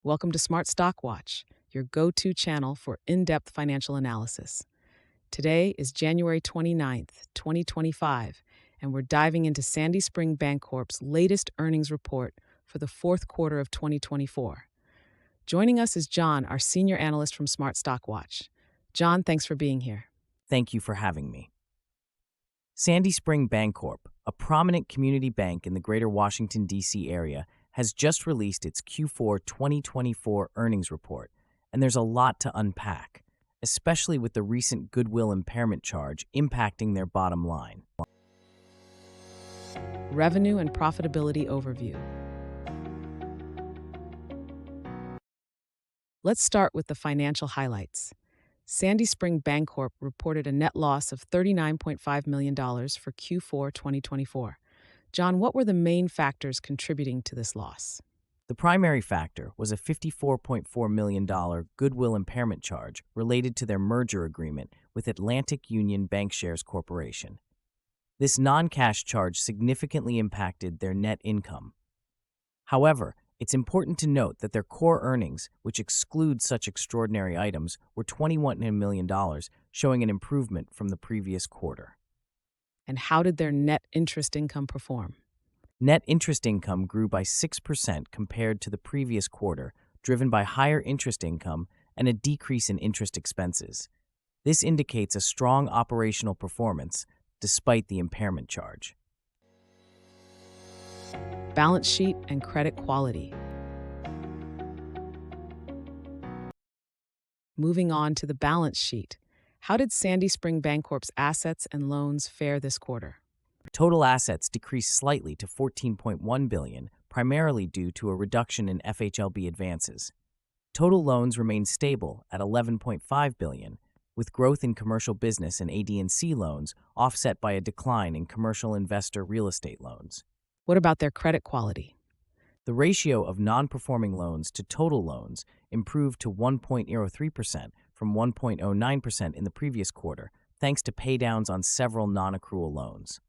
Welcome to Smart Stock Watch, your go-to channel for in-depth financial analysis. Today is January 29th, 2025, and we're diving into Sandy Spring Bancorp's latest earnings report for the fourth quarter of 2024. Joining us is John, our senior analyst from Smart Stock Watch. John, thanks for being here. Thank you for having me. Sandy Spring Bancorp, a prominent community bank in the greater Washington, D.C. area, has just released its Q4 2024 earnings report, and there's a lot to unpack, especially with the recent goodwill impairment charge impacting their bottom line. Revenue and profitability overview. Let's start with the financial highlights. Sandy Spring Bancorp reported a net loss of $39.5 million for Q4 2024. John, what were the main factors contributing to this loss? The primary factor was a $54.4 million goodwill impairment charge related to their merger agreement with Atlantic Union Bankshares Corporation. This non-cash charge significantly impacted their net income. However, it's important to note that their core earnings, which exclude such extraordinary items, were $21 million, showing an improvement from the previous quarter. And how did their net interest income perform? Net interest income grew by 6% compared to the previous quarter, driven by higher interest income and a decrease in interest expenses. This indicates a strong operational performance despite the impairment charge. Balance sheet and credit quality. Moving on to the balance sheet. How did Sandy Spring Bancorp's assets and loans fare this quarter? Total assets decreased slightly to $14.1 billion, primarily due to a reduction in FHLB advances. Total loans remained stable at $11.5 billion, with growth in commercial business and AD&C loans offset by a decline in commercial investor real estate loans. What about their credit quality? The ratio of non-performing loans to total loans improved to 1.03% from 1.09% in the previous quarter, thanks to paydowns on several non-accrual loans.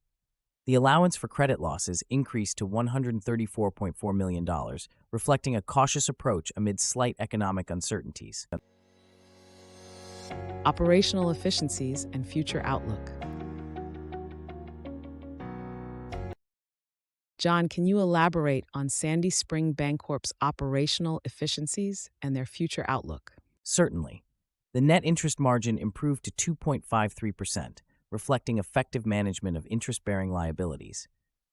The allowance for credit losses increased to $134.4 million, reflecting a cautious approach amid slight economic uncertainties. Operational efficiencies and future outlook. John, can you elaborate on Sandy Spring Bancorp's operational efficiencies and their future outlook? Certainly. The net interest margin improved to 2.53%, reflecting effective management of interest-bearing liabilities.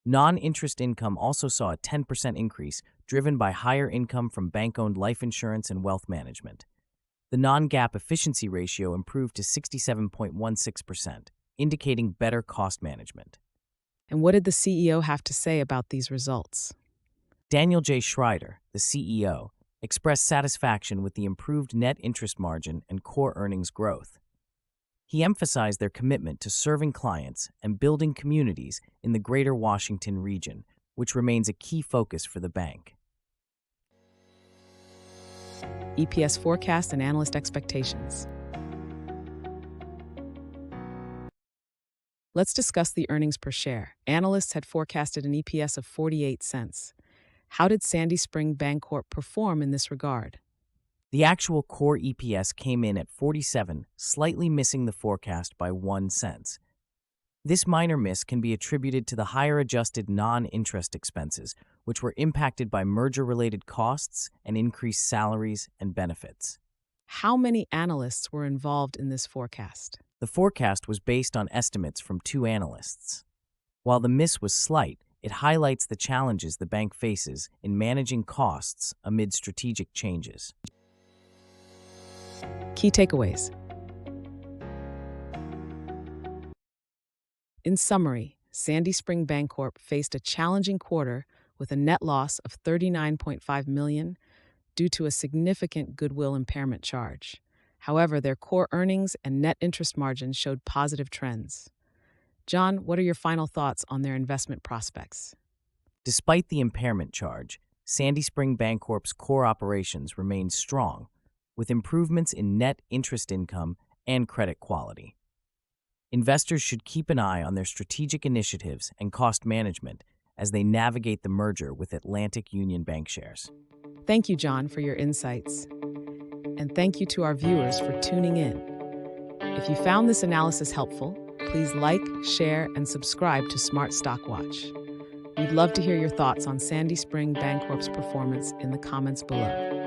Non-interest income also saw a 10% increase, driven by higher income from bank-owned life insurance and wealth management. The non-GAAP efficiency ratio improved to 67.16%, indicating better cost management. And what did the CEO have to say about these results? Daniel J. Schrider, the CEO, expressed satisfaction with the improved net interest margin and core earnings growth. He emphasized their commitment to serving clients and building communities in the greater Washington region, which remains a key focus for the bank. EPS forecast and analyst expectations. Let's discuss the earnings per share. Analysts had forecasted an EPS of 48 cents. How did Sandy Spring Bancorp perform in this regard? The actual core EPS came in at 47, slightly missing the forecast by 1 cent. This minor miss can be attributed to the higher adjusted non-interest expenses, which were impacted by merger-related costs and increased salaries and benefits. How many analysts were involved in this forecast? The forecast was based on estimates from 2 analysts. While the miss was slight, it highlights the challenges the bank faces in managing costs amid strategic changes. Key takeaways. In summary, Sandy Spring Bancorp faced a challenging quarter with a net loss of $39.5 million due to a significant goodwill impairment charge. However, their core earnings and net interest margin showed positive trends. John, what are your final thoughts on their investment prospects? Despite the impairment charge, Sandy Spring Bancorp's core operations remained strong, with improvements in net interest income and credit quality. Investors should keep an eye on their strategic initiatives and cost management as they navigate the merger with Atlantic Union Bankshares. Thank you, John, for your insights. And thank you to our viewers for tuning in. If you found this analysis helpful, please like, share, and subscribe to Smart Stock Watch. We'd love to hear your thoughts on Sandy Spring Bancorp's performance in the comments below.